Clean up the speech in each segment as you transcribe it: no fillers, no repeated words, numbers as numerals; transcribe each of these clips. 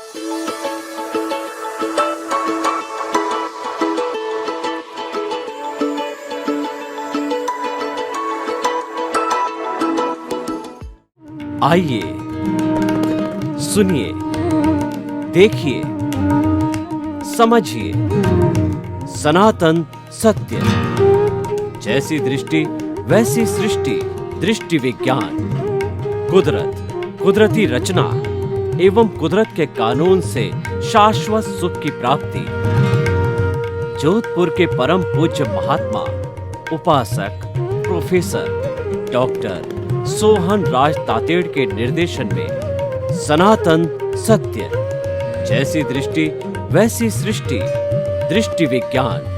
आइए, सुनिए, देखिए, समझिए सनातन सत्य। जैसी दृष्टि वैसी सृष्टि, दृष्टि विज्ञान। कुदरत, कुदरती रचना एवं कुदरत के कानून से शाश्वत सुख की प्राप्ति। जोधपुर के परम पूज्य महात्मा उपासक प्रोफेसर डॉक्टर सोहन राज तातेड़ के निर्देशन में सनातन सत्य। जैसी दृष्टि वैसी सृष्टि, दृष्टि विज्ञान।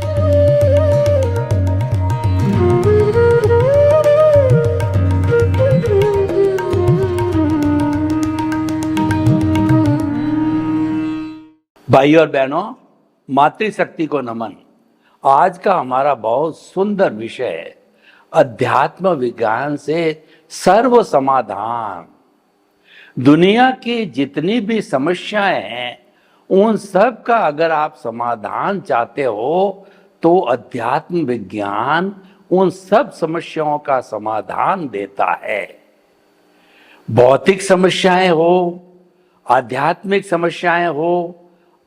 भाई और बहनों, मातृशक्ति को नमन। आज का हमारा बहुत सुंदर विषय है अध्यात्म विज्ञान से सर्व समाधान। दुनिया की जितनी भी समस्याएं हैं उन सब का अगर आप समाधान चाहते हो तो अध्यात्म विज्ञान उन सब समस्याओं का समाधान देता है। भौतिक समस्याएं हो, आध्यात्मिक समस्याएं हो,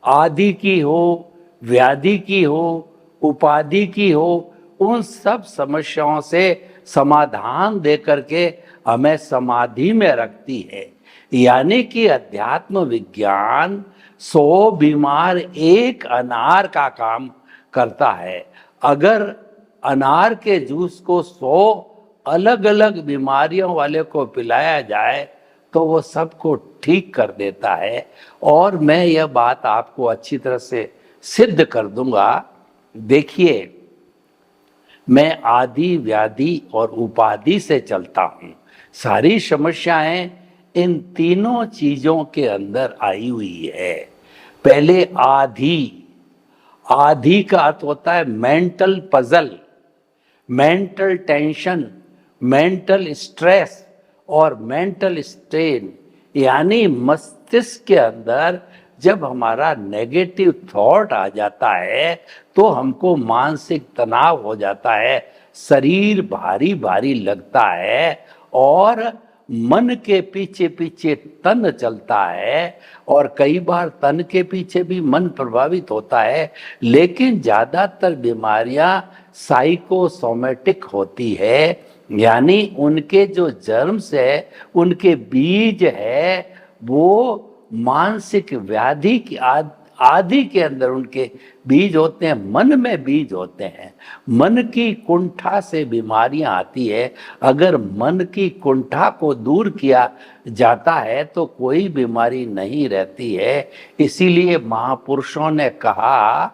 आदि की हो, व्याधि की हो, उपाधि की हो, उन सब समस्याओं से समाधान दे करके हमें समाधि में रखती है। यानी कि अध्यात्म विज्ञान 100 बीमार एक अनार का काम करता है। अगर अनार के जूस को 100 अलग अलग बीमारियों वाले को पिलाया जाए तो वो सबको ठीक कर देता है। और मैं यह बात आपको अच्छी तरह से सिद्ध कर दूंगा। देखिए, मैं आदि, व्याधि और उपाधि से चलता हूँ। सारी समस्याएं इन तीनों चीजों के अंदर आई हुई है। पहले आधि। आधि का अर्थ होता है mental puzzle, mental tension, mental stress और मेंटल स्ट्रेन। यानी मस्तिष्क के अंदर जब हमारा नेगेटिव थॉट आ जाता है तो हमको मानसिक तनाव हो जाता है, शरीर भारी भारी लगता है और मन के पीछे पीछे तन चलता है। और कई बार तन के पीछे भी मन प्रभावित होता है, लेकिन ज्यादातर बीमारियां साइकोसोमेटिक होती है। यानी उनके जो जर्म्स है, उनके बीज है, वो मानसिक व्याधि की आदि के अंदर उनके बीज होते हैं, मन में बीज होते हैं। मन की कुंठा से बीमारियां आती है। अगर मन की कुंठा को दूर किया जाता है तो कोई बीमारी नहीं रहती है। इसीलिए महापुरुषों ने कहा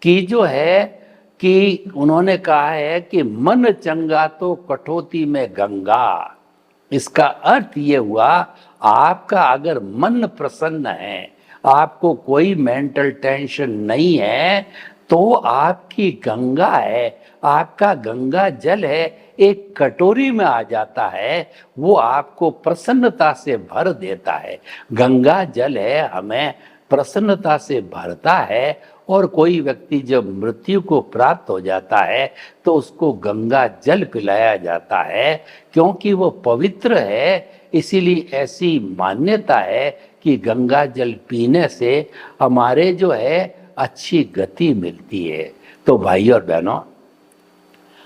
कि जो है कि उन्होंने कहा है कि मन चंगा तो कठौती में गंगा। इसका अर्थ ये हुआ, आपका अगर मन प्रसन्न है, आपको कोई मेंटल टेंशन नहीं है, तो आपकी गंगा है, आपका गंगा जल है, एक कटोरी में आ जाता है, वो आपको प्रसन्नता से भर देता है। गंगा जल है, हमें प्रसन्नता से भरता है। और कोई व्यक्ति जब मृत्यु को प्राप्त हो जाता है तो उसको गंगा जल पिलाया जाता है, क्योंकि वो पवित्र है। इसीलिए ऐसी मान्यता है कि गंगा जल पीने से हमारे जो है अच्छी गति मिलती है। तो भाई और बहनों,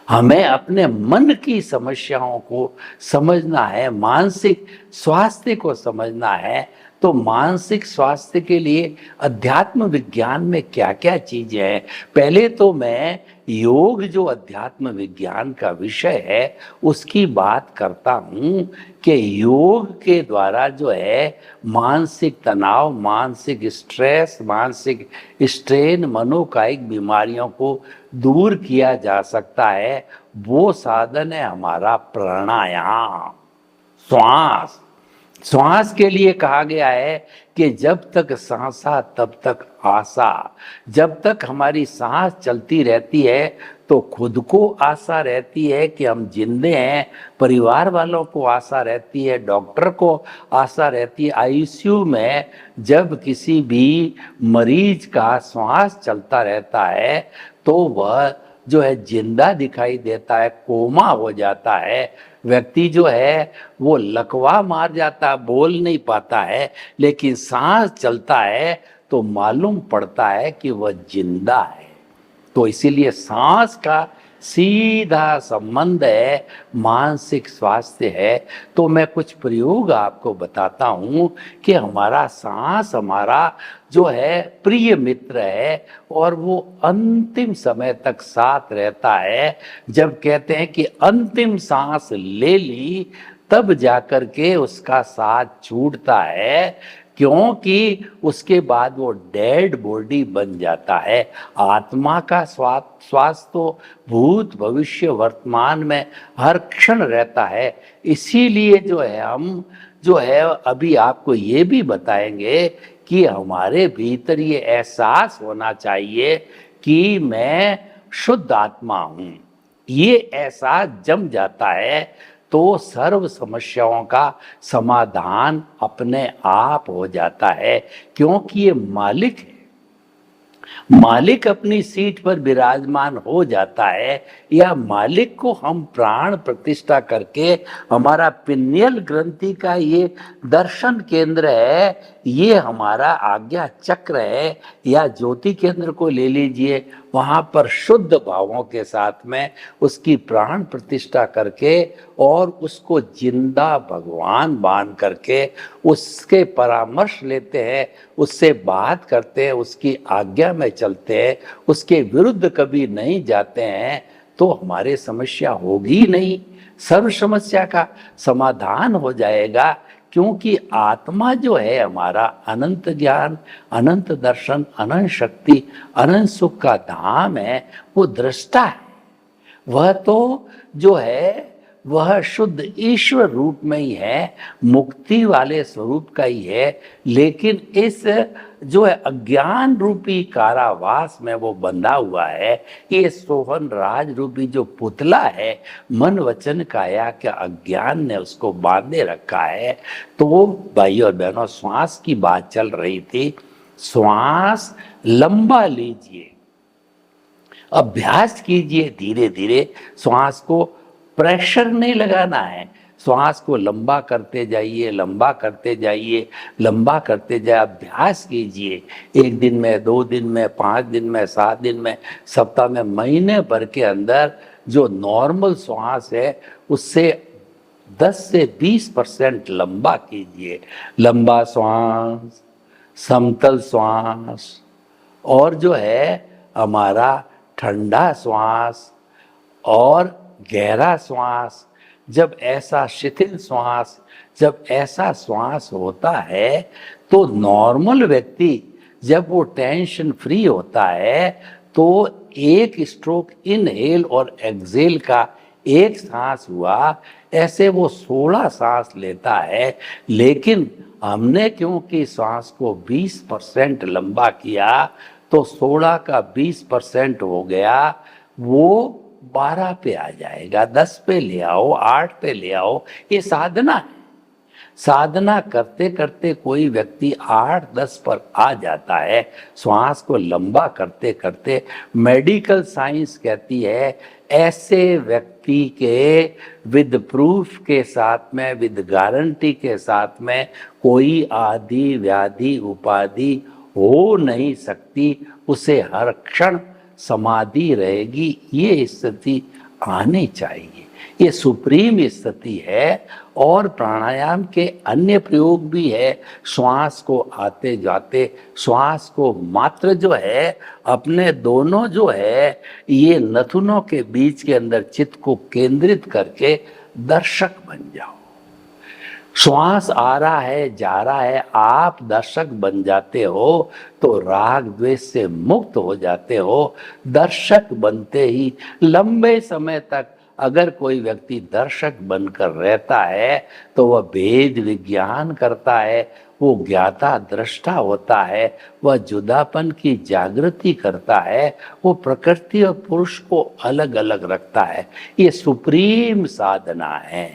हमें अपने मन की समस्याओं को समझना है, मानसिक स्वास्थ्य को समझना है। तो मानसिक स्वास्थ्य के लिए अध्यात्म विज्ञान में क्या क्या चीजें हैं, पहले तो मैं योग जो अध्यात्म विज्ञान का विषय है उसकी बात करता हूँ कि योग के द्वारा जो है मानसिक तनाव, मानसिक स्ट्रेस, मानसिक स्ट्रेन, मनोकायिक बीमारियों को दूर किया जा सकता है। वो साधन है हमारा प्राणायाम, श्वास। श्वास के लिए कहा गया है कि जब तक सांसा तब तक आशा। जब तक हमारी सांस चलती रहती है तो खुद को आशा रहती है कि हम जिंदे हैं, परिवार वालों को आशा रहती है, डॉक्टर को आशा रहती है। आईसीयू में जब किसी भी मरीज का श्वास चलता रहता है तो वह जो है जिंदा दिखाई देता है, कोमा हो जाता है। व्यक्ति जो है वो लकवा मार जाता, बोल नहीं पाता है, लेकिन सांस चलता है तो मालूम पड़ता है कि वह जिंदा है। तो इसीलिए सांस का सीधा संबंध है मानसिक स्वास्थ्य है। तो मैं कुछ प्रयोग आपको बताता हूं कि हमारा सांस हमारा जो है प्रिय मित्र है और वो अंतिम समय तक साथ रहता है। जब कहते हैं कि अंतिम सांस ले ली तब जाकर के उसका साथ छूटता है, क्योंकि उसके बाद वो डेड बॉडी बन जाता है। आत्मा का स्वास्थ्य तो भूत भविष्य वर्तमान में हर क्षण रहता है। इसीलिए जो है हम जो है अभी आपको ये भी बताएंगे कि हमारे भीतर ये एहसास होना चाहिए कि मैं शुद्ध आत्मा हूँ। ये एहसास जम जाता है तो सर्व समस्याओं का समाधान अपने आप हो जाता है, क्योंकि ये मालिक है। मालिक अपनी सीट पर विराजमान हो जाता है, या मालिक को हम प्राण प्रतिष्ठा करके हमारा पिनियल ग्रंथि का ये दर्शन केंद्र है, ये हमारा आज्ञा चक्र है, या ज्योति केंद्र को ले लीजिए, वहां पर शुद्ध भावों के साथ में उसकी प्राण प्रतिष्ठा करके और उसको जिंदा भगवान मान करके उसके परामर्श लेते हैं, उससे बात करते हैं, उसकी आज्ञा में चलते हैं, उसके विरुद्ध कभी नहीं जाते हैं, तो हमारे समस्या होगी नहीं, सर्व समस्या का समाधान हो जाएगा। क्योंकि आत्मा जो है हमारा अनंत ज्ञान, अनंत दर्शन, अनंत शक्ति, अनंत सुख का धाम है, वो दृष्टा है। वह तो जो है वह शुद्ध ईश्वर रूप में ही है, मुक्ति वाले स्वरूप का ही है, लेकिन इस जो है अज्ञान रूपी कारावास में वो बंधा हुआ है। ये सोहन राज रूपी जो पुतला है, मन वचन काया के अज्ञान ने उसको बांधे रखा है। तो भाइयों और बहनों, श्वास की बात चल रही थी। श्वास लंबा लीजिए, अभ्यास कीजिए, धीरे धीरे श्वास को प्रेशर नहीं लगाना है, श्वास को लंबा करते जाइए, लंबा करते जाइए, लंबा करते जाइए, अभ्यास कीजिए। 1 दिन में, 2 दिन में, 5 दिन में, 7 दिन में, सप्ताह में, महीने भर के अंदर जो नॉर्मल श्वास है उससे 10 से 20% लंबा कीजिए। लंबा श्वास, समतल श्वास, और जो है हमारा ठंडा श्वास और गहरा श्वास। जब ऐसा शिथिल श्वास, जब ऐसा श्वास होता है तो नॉर्मल व्यक्ति जब वो टेंशन फ्री होता है तो एक स्ट्रोक इनहेल और एक्सहेल का एक सांस हुआ, ऐसे वो 16 सांस लेता है। लेकिन हमने क्योंकि सांस को 20% लंबा किया तो 16 का 20% हो गया, वो 12 पे आ जाएगा, 10 पे ले आओ, 8 पे ले आओ। ये साधना है। साधना करते करते कोई व्यक्ति 8-10 पर आ जाता है, श्वास को लंबा करते करते। मेडिकल साइंस कहती है ऐसे व्यक्ति के विद प्रूफ के साथ में, विद गारंटी के साथ में कोई आदि व्याधि उपाधि हो नहीं सकती, उसे हर क्षण समाधि रहेगी। ये स्थिति आनी चाहिए, ये सुप्रीम स्थिति है। और प्राणायाम के अन्य प्रयोग भी है। श्वास को आते जाते, श्वास को मात्र जो है अपने दोनों जो है ये नथुनों के बीच के अंदर चित्त को केंद्रित करके दर्शक बन जाओ। श्वास आ रहा है, जा रहा है, आप दर्शक बन जाते हो तो राग द्वेष से मुक्त हो जाते हो। दर्शक बनते ही लंबे समय तक अगर कोई व्यक्ति दर्शक बनकर रहता है तो वह भेद विज्ञान करता है, वो ज्ञाता दृष्टा होता है, वह जुदापन की जागृति करता है, वो प्रकृति और पुरुष को अलग अलग रखता है। ये सुप्रीम साधना है।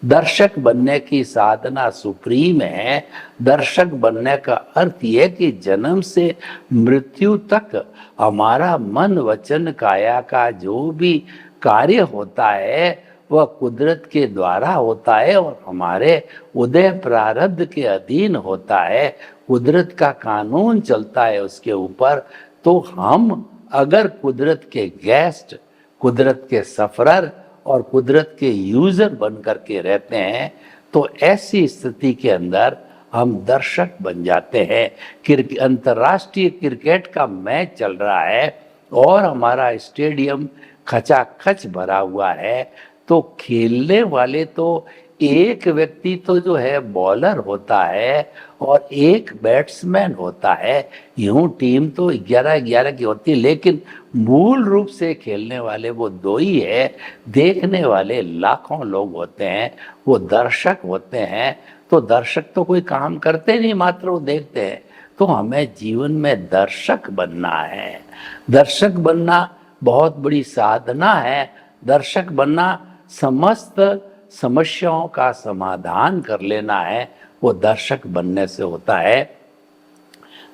दर्शक बनने की साधना सुप्रीम है। दर्शक बनने का अर्थ यह कि जन्म से मृत्यु तक हमारा मन वचन काया का जो भी कार्य होता है वह कुदरत के द्वारा होता है और हमारे उदय प्रारब्ध के अधीन होता है। कुदरत का कानून चलता है उसके ऊपर। तो हम अगर कुदरत के गेस्ट, कुदरत के सफरर और कुदरत के यूजर बन करके रहते हैं तो ऐसी स्थिति के अंदर हम दर्शक बन जाते हैं। अंतर्राष्ट्रीय क्रिकेट का मैच चल रहा है और हमारा स्टेडियम खचाखच भरा हुआ है, तो खेलने वाले तो एक व्यक्ति तो जो है बॉलर होता है और एक बैट्समैन होता है। यूं टीम तो 11-11 की होती है, लेकिन मूल रूप से खेलने वाले वो दो ही है। देखने वाले लाखों लोग होते हैं, वो दर्शक होते हैं। तो दर्शक तो कोई काम करते नहीं, मात्र वो देखते हैं। तो हमें जीवन में दर्शक बनना है। दर्शक बनना बहुत बड़ी साधना है। दर्शक बनना समस्त समस्याओं का समाधान कर लेना है, वो दर्शक बनने से होता है।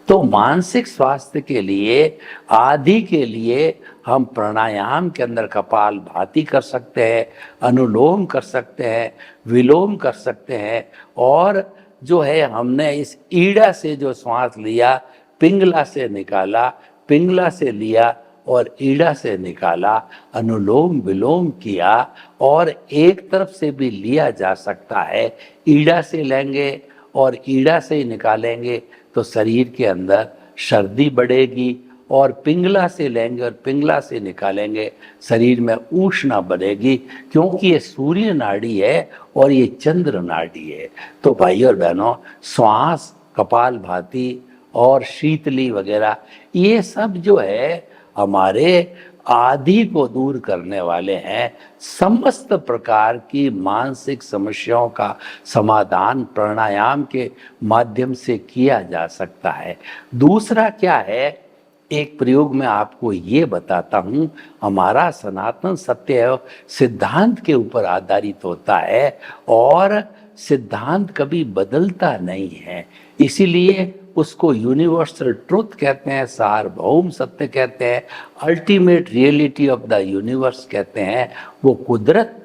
तो मानसिक स्वास्थ्य के लिए, आदि के लिए हम प्राणायाम के अंदर कपाल भाती कर सकते हैं, अनुलोम कर सकते हैं, विलोम कर सकते हैं। और जो है हमने इस ईड़ा से जो श्वास लिया, पिंगला से निकाला, पिंगला से लिया और ईड़ा से निकाला, अनुलोम विलोम किया। और एक तरफ से भी लिया जा सकता है। ईड़ा से लेंगे और ईड़ा से ही निकालेंगे तो शरीर के अंदर सर्दी बढ़ेगी, और पिंगला से लेंगे और पिंगला से निकालेंगे शरीर में उष्णा बढ़ेगी, क्योंकि ये सूर्य नाड़ी है और ये चंद्र नाड़ी है। तो भाई और बहनों, श्वास, कपाल भाती और शीतली वगैरह ये सब जो है हमारे आदि को दूर करने वाले हैं। समस्त प्रकार की मानसिक समस्याओं का समाधान प्राणायाम के माध्यम से किया जा सकता है। दूसरा क्या है, एक प्रयोग में आपको ये बताता हूँ। हमारा सनातन सत्य सिद्धांत के ऊपर आधारित होता है और सिद्धांत कभी बदलता नहीं है, इसीलिए उसको यूनिवर्सल ट्रुथ कहते हैं, सार्वभौम सत्य कहते हैं, ultimate reality of the universe कहते हैं। वो कुदरत,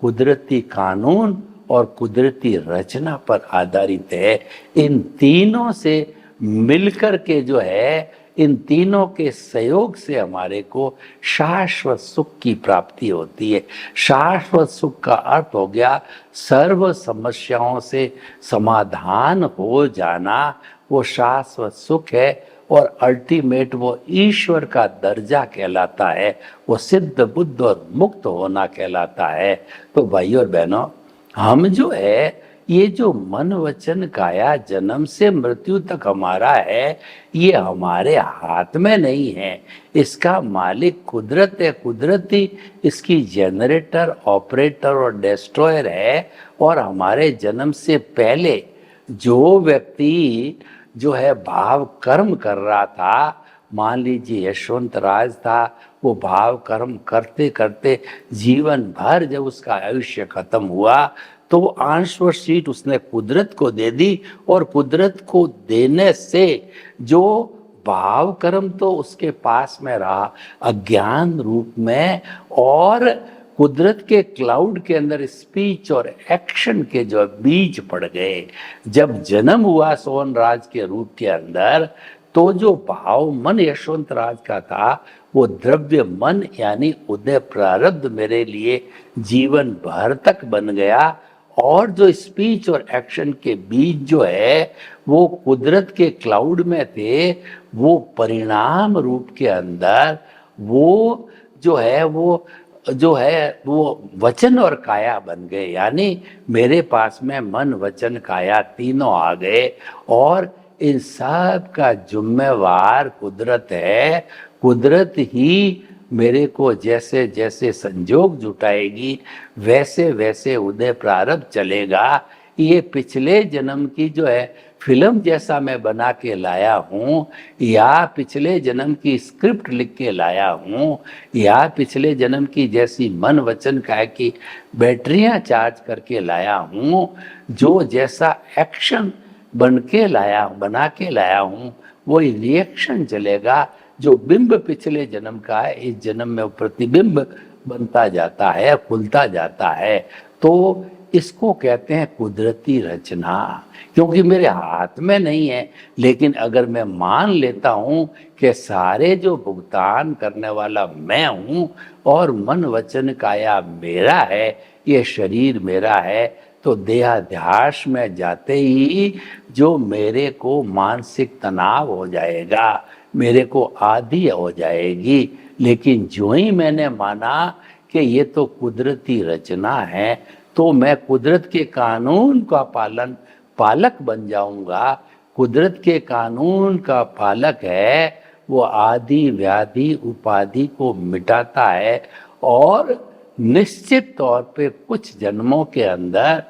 कुदरती कानून और कुदरती रचना पर आधारित है। इन तीनों से मिलकर के जो है, इन तीनों के सहयोग से हमारे को शाश्वत सुख की प्राप्ति होती है। शाश्वत सुख का अर्थ हो गया सर्व समस्याओं से समाधान हो जाना, वो शाश्वत सुख है। और अल्टीमेट वो ईश्वर का दर्जा कहलाता है, वो सिद्ध बुद्ध और मुक्त होना कहलाता है। तो भाइयों और बहनों, हम जो है ये जो मन वचन काया जन्म से मृत्यु तक हमारा है, ये हमारे हाथ में नहीं है। इसका मालिक कुदरत है। कुदरती इसकी जनरेटर, ऑपरेटर और डिस्ट्रॉयर है। और हमारे जन्म से पहले जो व्यक्ति जो है भाव कर्म कर रहा था, मान लीजिए यशवंत राज था, वो भाव कर्म करते करते जीवन भर जब उसका आयुष्य खत्म हुआ तो वो आंसवर सीट उसने कुदरत को दे दी। और कुदरत को देने से जो भाव कर्म तो उसके पास में रहा अज्ञान रूप में, और कुदरत के क्लाउड के अंदर स्पीच और एक्शन के जो बीज पड़ गए। जब जन्म हुआ सोहन राज के रूप के अंदर, तो जो भाव मन यशवंत राज का था वो द्रव्य मन यानी उदय प्रारब्ध मेरे लिए जीवन भर तक बन गया। और जो स्पीच और एक्शन के बीज जो है वो कुदरत के क्लाउड में थे, वो परिणाम रूप के अंदर वो जो है वो वचन और काया बन गए। यानी मेरे पास में मन वचन काया तीनों आ गए, और इन सब का जिम्मेवार कुदरत है। कुदरत ही मेरे को जैसे जैसे संजोग जुटाएगी वैसे वैसे उदय प्रारब्ध चलेगा। ये पिछले जन्म की जो है फिल्म जैसा मैं बना के लाया हूँ, या पिछले जन्म की स्क्रिप्ट लिख के लाया हूँ, या पिछले जन्म की जैसी मन वचन काया की बैटरियां चार्ज करके लाया हूँ, जो जैसा एक्शन बना के लाया हूँ वही रिएक्शन चलेगा। जो बिंब पिछले जन्म का है इस जन्म में प्रतिबिंब बनता जाता है, खुलता जाता है। तो इसको कहते हैं कुदरती रचना, क्योंकि मेरे हाथ में नहीं है। लेकिन अगर मैं मान लेता हूं कि सारे जो भुगतान करने वाला मैं हूं और मन वचन काया मेरा है, ये शरीर मेरा है, तो देहाध्यास में जाते ही जो मेरे को मानसिक तनाव हो जाएगा, मेरे को आदि हो जाएगी। लेकिन जो ही मैंने माना कि ये तो कुदरती रचना है, तो मैं कुदरत के कानून का पालक बन जाऊंगा। कुदरत के कानून का पालक है, वो आदि व्याधि उपाधि को मिटाता है और निश्चित तौर पे कुछ जन्मों के अंदर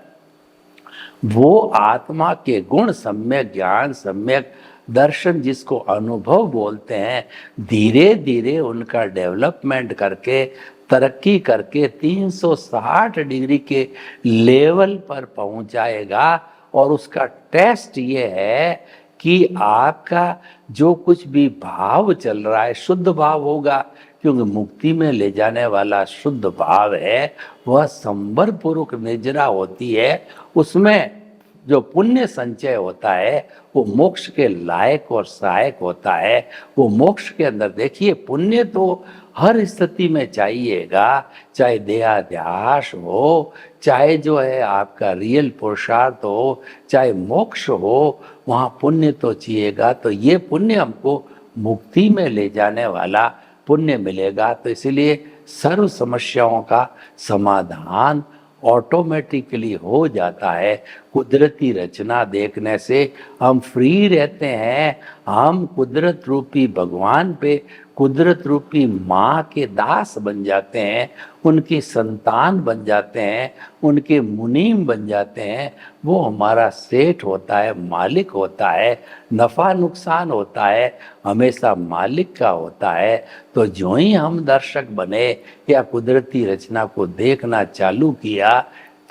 वो आत्मा के गुण सम्यक ज्ञान सम्यक दर्शन जिसको अनुभव बोलते हैं, धीरे धीरे उनका डेवलपमेंट करके तरक्की करके 360 डिग्री के लेवल पर पहुंच जाएगा। और उसका टेस्ट ये है कि आपका जो कुछ भी भाव चल रहा है शुद्ध भाव होगा, क्योंकि मुक्ति में ले जाने वाला शुद्ध भाव है, वह संबर पूर्वक निजरा होती है। उसमें जो पुण्य संचय होता है वो मोक्ष के लायक और सहायक होता है। वो मोक्ष के अंदर देखिए, पुण्य तो हर स्थिति में चाहिएगा, चाहे देहाध्यास हो, चाहे जो है आपका रियल पुरुषार्थ हो, चाहे मोक्ष हो, वहाँ पुण्य तो चाहिएगा। तो ये पुण्य हमको मुक्ति में ले जाने वाला पुण्य मिलेगा। तो इसलिए सर्व समस्याओं का समाधान ऑटोमेटिकली हो जाता है। कुदरती रचना देखने से हम फ्री रहते हैं। हम कुदरत रूपी भगवान पे, कुदरत रूपी माँ के दास बन जाते हैं, उनकी संतान बन जाते हैं, उनके मुनीम बन जाते हैं। वो हमारा सेठ होता है, मालिक होता है। नफ़ा नुकसान होता है हमेशा मालिक का होता है। तो जो ही हम दर्शक बने या कुदरती रचना को देखना चालू किया,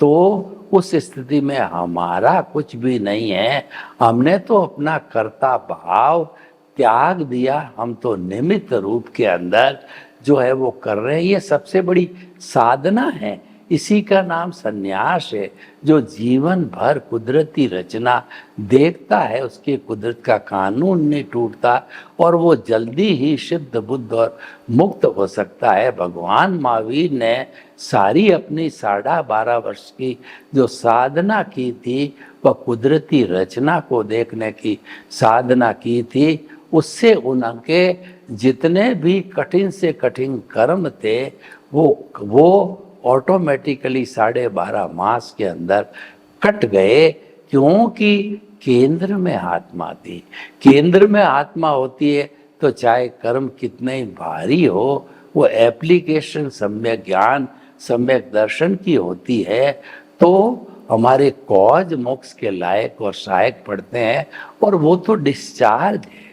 तो उस स्थिति में हमारा कुछ भी नहीं है। हमने तो अपना कर्ता भाव त्याग दिया, हम तो निमित्त रूप के अंदर जो है वो कर रहे हैं। ये सबसे बड़ी साधना है, इसी का नाम सन्यास है। जो जीवन भर कुदरती रचना देखता है, उसके कुदरत का कानून नहीं टूटता और वो जल्दी ही सिद्ध बुद्ध और मुक्त हो सकता है। भगवान महावीर ने सारी अपनी 12.5 वर्ष की जो साधना की थी, वह कुदरती रचना को देखने की साधना की थी। उससे उनके जितने भी कठिन से कठिन कर्म थे वो ऑटोमेटिकली 12.5 मास के अंदर कट गए, क्योंकि केंद्र में आत्मा थी। केंद्र में आत्मा होती है तो चाहे कर्म कितने ही भारी हो, वो एप्लीकेशन सम्यक ज्ञान सम्यक दर्शन की होती है, तो हमारे कॉज मोक्ष के लायक और सहायक पड़ते हैं। और वो तो डिस्चार्ज है।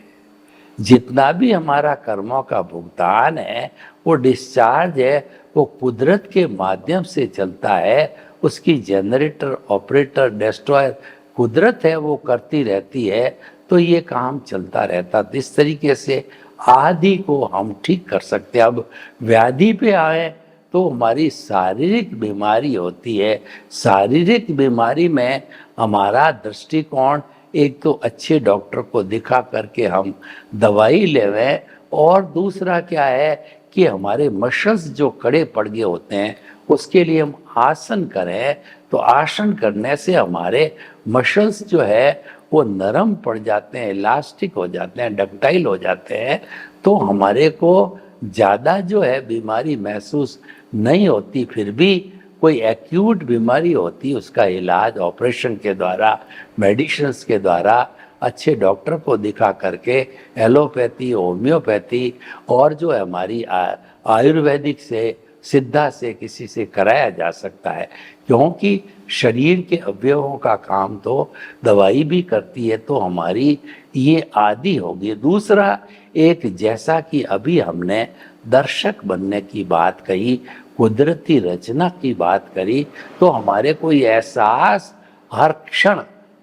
जितना भी हमारा कर्मों का भुगतान है वो डिस्चार्ज है, वो कुदरत के माध्यम से चलता है। उसकी जनरेटर ऑपरेटर डिस्ट्रॉयर कुदरत है, वो करती रहती है, तो ये काम चलता रहता। इस तरीके से आदि को हम ठीक कर सकते हैं। अब व्याधि पे आए तो हमारी शारीरिक बीमारी होती है। शारीरिक बीमारी में हमारा दृष्टिकोण एक तो अच्छे डॉक्टर को दिखा करके हम दवाई लेवें, और दूसरा क्या है कि हमारे मसल्स जो कड़े पड़ गए होते हैं उसके लिए हम आसन करें। तो आसन करने से हमारे मसल्स जो है वो नरम पड़ जाते हैं, इलास्टिक हो जाते हैं, डक्टाइल हो जाते हैं। तो हमारे को ज़्यादा जो है बीमारी महसूस नहीं होती। फिर भी कोई एक्यूट बीमारी होती, उसका इलाज ऑपरेशन के द्वारा, मेडिसिन्स के द्वारा अच्छे डॉक्टर को दिखा करके एलोपैथी, होम्योपैथी और जो है हमारी आयुर्वेदिक से, सिद्धा से, किसी से कराया जा सकता है, क्योंकि शरीर के अवयवों का काम तो दवाई भी करती है, तो हमारी ये आदि होगी। दूसरा, एक जैसा कि अभी हमने दर्शक बनने की बात कही, कुदरती रचना की बात करी, तो हमारे को ये एहसास हर क्षण,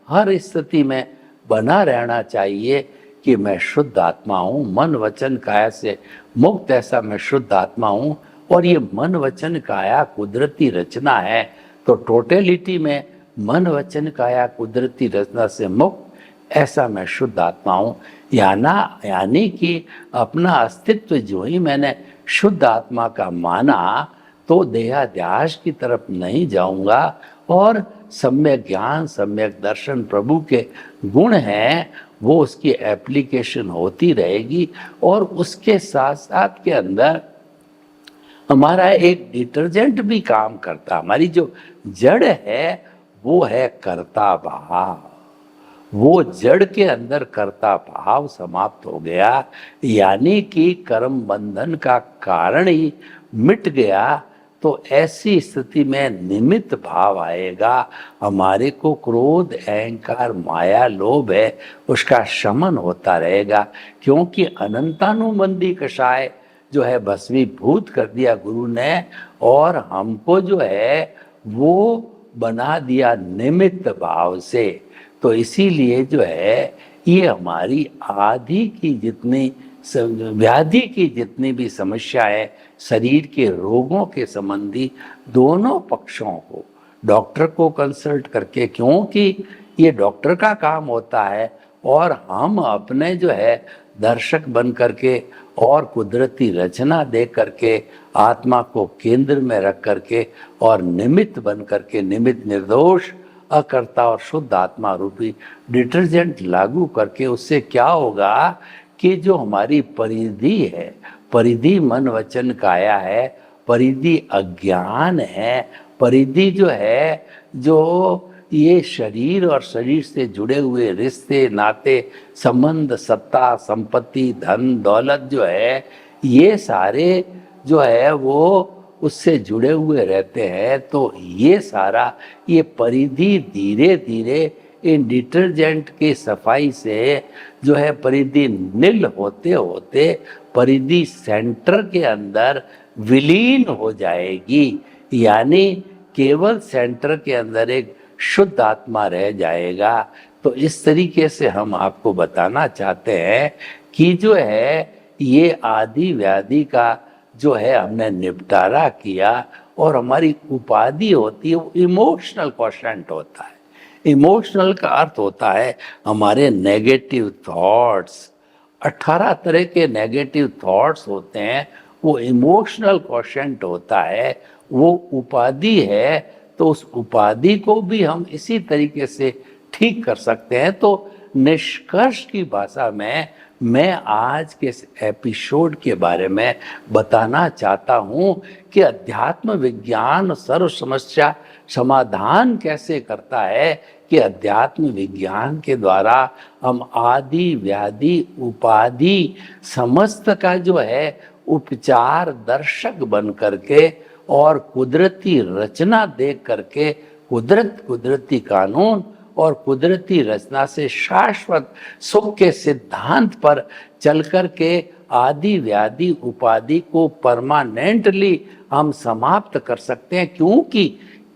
हर स्थिति में बना रहना चाहिए कि मैं शुद्ध आत्मा हूँ, मन वचन काया से मुक्त ऐसा मैं शुद्ध आत्मा हूँ, और ये मन वचन काया कुदरती रचना है। तो टोटलिटी में मन वचन काया कुदरती रचना से मुक्त ऐसा मैं शुद्ध आत्मा हूँ, यानी कि अपना अस्तित्व जो ही मैंने शुद्ध आत्मा का माना, तो देहाध्यास की तरफ नहीं जाऊंगा, और सम्यक ज्ञान, सम्यक दर्शन, प्रभु के गुण हैं, वो उसकी एप्लीकेशन होती रहेगी। और उसके साथ साथ के अंदर हमारा एक डिटर्जेंट भी काम करता। हमारी जो जड़ है वो है कर्ता भाव, वो जड़ के अंदर कर्ता भाव समाप्त हो गया, यानी कि कर्म बंधन का कारण ही मिट गया। तो ऐसी स्थिति में निमित्त भाव आएगा, हमारे को क्रोध, अहंकार, माया, लोभ है उसका शमन होता रहेगा, क्योंकि अनंतानुबंधी कषाय जो है भस्मीभूत कर दिया गुरु ने, और हमको जो है वो बना दिया निमित्त भाव से। तो इसीलिए जो है ये हमारी आदि की जितनी व्याधि की जितनी भी समस्या है, शरीर के रोगों के संबंधी, दोनों पक्षों को डॉक्टर को कंसल्ट करके, क्योंकि ये डॉक्टर का काम होता है, और हम अपने जो है दर्शक बन करके और कुदरती रचना देख करके, आत्मा को केंद्र में रख करके और निमित्त बन करके, निमित्त निर्दोष अकर्ता और शुद्ध आत्मा रूपी डिटर्जेंट लागू करके, उससे क्या होगा कि जो हमारी परिधि है, परिधि मन वचन काया है, परिधि अज्ञान है, परिधि जो है, जो ये शरीर और शरीर से जुड़े हुए रिश्ते, नाते, संबंध, सत्ता, संपत्ति, धन, दौलत जो है, ये सारे जो है वो उससे जुड़े हुए रहते हैं। तो ये सारा, ये परिधि धीरे धीरे इन डिटर्जेंट की सफाई से जो है परिधि नील होते होते परिधि सेंटर के अंदर विलीन हो जाएगी, यानी केवल सेंटर के अंदर एक शुद्ध आत्मा रह जाएगा। तो इस तरीके से हम आपको बताना चाहते हैं कि जो है ये आदि व्याधि का जो है हमने निपटारा किया, और हमारी उपाधि होती है वो इमोशनल क्वोशेंट होता है। इमोशनल का अर्थ होता है हमारे नेगेटिव थॉट्स। 18 तरह के नेगेटिव थॉट्स होते हैं, वो इमोशनल क्वोशेंट होता है, वो उपाधि है। तो उस उपाधि को भी हम इसी तरीके से ठीक कर सकते हैं। तो निष्कर्ष की भाषा में मैं आज के इस एपिसोड के बारे में बताना चाहता हूँ कि अध्यात्म विज्ञान सर्व समस्या समाधान कैसे करता है, कि अध्यात्म विज्ञान के द्वारा हम आदि व्याधि उपाधि समस्त का जो है उपचार दर्शक बन करके और कुदरती रचना देख करके, कुदरती कानून और कुदरती रचना से शाश्वत सुख के सिद्धांत पर चल कर के आदि व्याधि उपाधि को परमानेंटली हम समाप्त कर सकते हैं, क्योंकि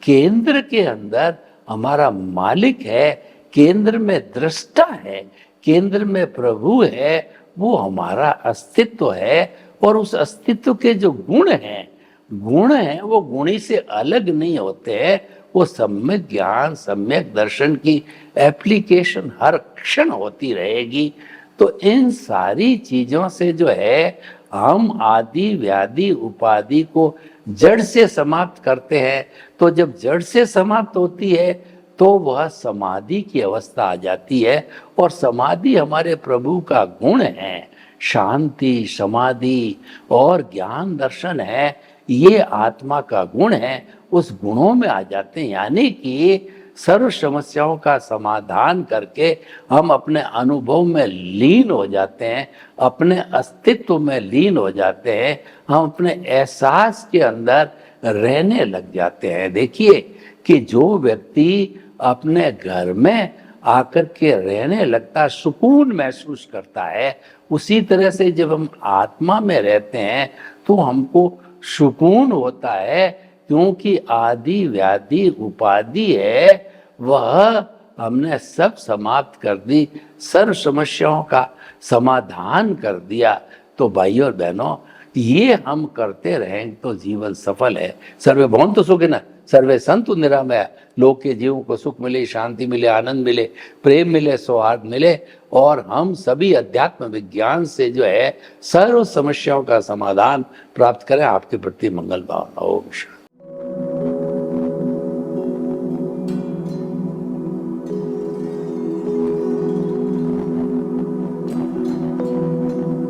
केंद्र के अंदर हमारा मालिक है, केंद्र में दृष्टा है, केंद्र में प्रभु है, वो हमारा अस्तित्व है। और उस अस्तित्व के जो गुण हैं वो गुणी से अलग नहीं होते हैं, वो सम्यक ज्ञान सम्यक दर्शन की एप्लीकेशन हर क्षण होती रहेगी। तो इन सारी चीजों से जो है हम आदि व्याधि उपाधि को जड़ से समाप्त करते हैं। तो जब जड़ से समाप्त होती है तो वह समाधि की अवस्था आ जाती है, और समाधि हमारे प्रभु का गुण है। शांति, समाधि और ज्ञान दर्शन है, ये आत्मा का गुण है, उस गुणों में आ जाते हैं। यानी कि सर्व समस्याओं का समाधान करके हम अपने अनुभव में लीन हो जाते हैं, अपने अस्तित्व में लीन हो जाते हैं, हम अपने एहसास के अंदर रहने लग जाते हैं। देखिए कि जो व्यक्ति अपने घर में आकर के रहने लगता, सुकून महसूस करता है, उसी तरह से जब हम आत्मा में रहते हैं तो हमको सुकून होता है, क्योंकि आदि व्याधि उपाधि है वह हमने सब समाप्त कर दी, सर्व समस्याओं का समाधान कर दिया। तो भाइयों और बहनों, ये हम करते रहें तो जीवन सफल है। सर्वे भवन्तु सुखिनः, सर्वे सन्तु निरामया। लोग के जीवों को सुख मिले, शांति मिले, आनंद मिले, प्रेम मिले, सौहार्द मिले, और हम सभी अध्यात्म विज्ञान से जो है सर्व समस्याओं का समाधान प्राप्त करें। आपके प्रति मंगल भावना। ओम शांति।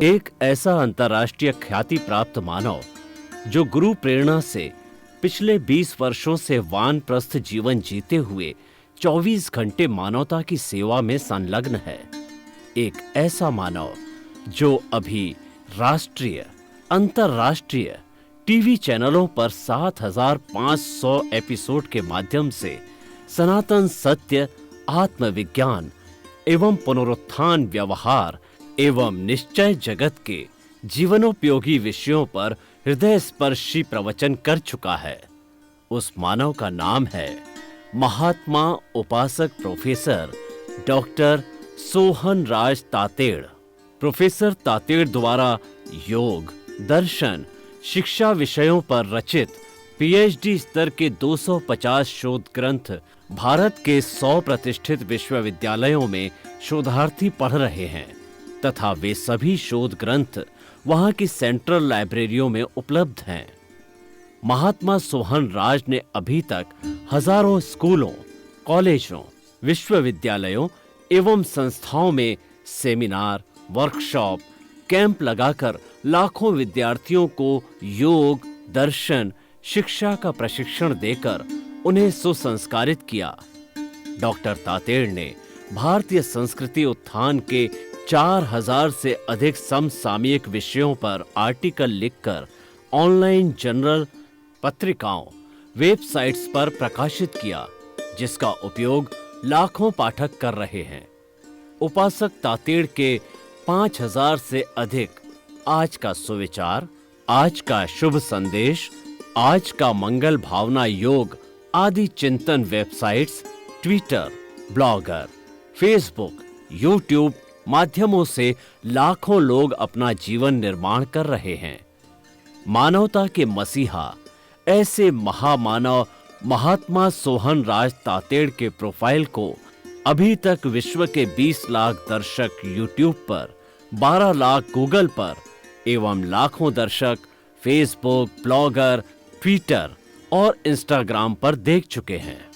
एक ऐसा अंतर्राष्ट्रीय ख्याति प्राप्त मानव जो गुरु प्रेरणा से पिछले 20 वर्षों से वानप्रस्थ जीवन जीते हुए 24 घंटे मानवता की सेवा में संलग्न है। एक ऐसा मानव जो अभी राष्ट्रीय, अंतर्राष्ट्रीय टीवी चैनलों पर 7,500 एपिसोड के माध्यम से सनातन सत्य, आत्मविज्ञान एवं पुनरुत्थान, व्यवहार एवं निश्चय जगत के जीवनोपयोगी विषयों पर हृदय स्पर्शी प्रवचन कर चुका है। उस मानव का नाम है महात्मा उपासक प्रोफेसर डॉक्टर सोहन राज तातेड़। प्रोफेसर तातेड़ द्वारा योग, दर्शन, शिक्षा विषयों पर रचित पीएचडी स्तर के 250 शोध ग्रंथ भारत के 100 प्रतिष्ठित विश्वविद्यालयों में शोधार्थी पढ़ रहे हैं तथा वे सभी शोध ग्रंथ वहां की सेंट्रल लाइब्रेरियों में उपलब्ध हैं। महात्मा सोहन राज ने अभी तक हजारों स्कूलों, कॉलेजों, विश्वविद्यालयों एवं संस्थाओं में सेमिनार, वर्कशॉप, कैंप लगाकर लाखों विद्यार्थियों को योग, दर्शन, शिक्षा का प्रशिक्षण देकर उन्हें सुसंस्कारित किया। डॉक्टर तातेड़ ने भारतीय संस्कृति उत्थान के 4000 से अधिक समसामयिक विषयों पर आर्टिकल लिखकर ऑनलाइन जर्नल, पत्रिकाओं, वेबसाइट्स पर प्रकाशित किया, जिसका उपयोग लाखों पाठक कर रहे हैं। उपासक तातेड़ के 5000 से अधिक आज का सुविचार, आज का शुभ संदेश, आज का मंगल भावना योग आदि चिंतन websites, Twitter, blogger, Facebook, YouTube माध्यमों से लाखों लोग अपना जीवन निर्माण कर रहे हैं। मानवता के मसीहा ऐसे महामानव महात्मा सोहन राज तातेड़ के प्रोफाइल को अभी तक विश्व के 20 लाख दर्शक यूट्यूब पर, 12 लाख गूगल पर एवं लाखों दर्शक फेसबुक, ब्लॉगर, ट्विटर और इंस्टाग्राम पर देख चुके हैं।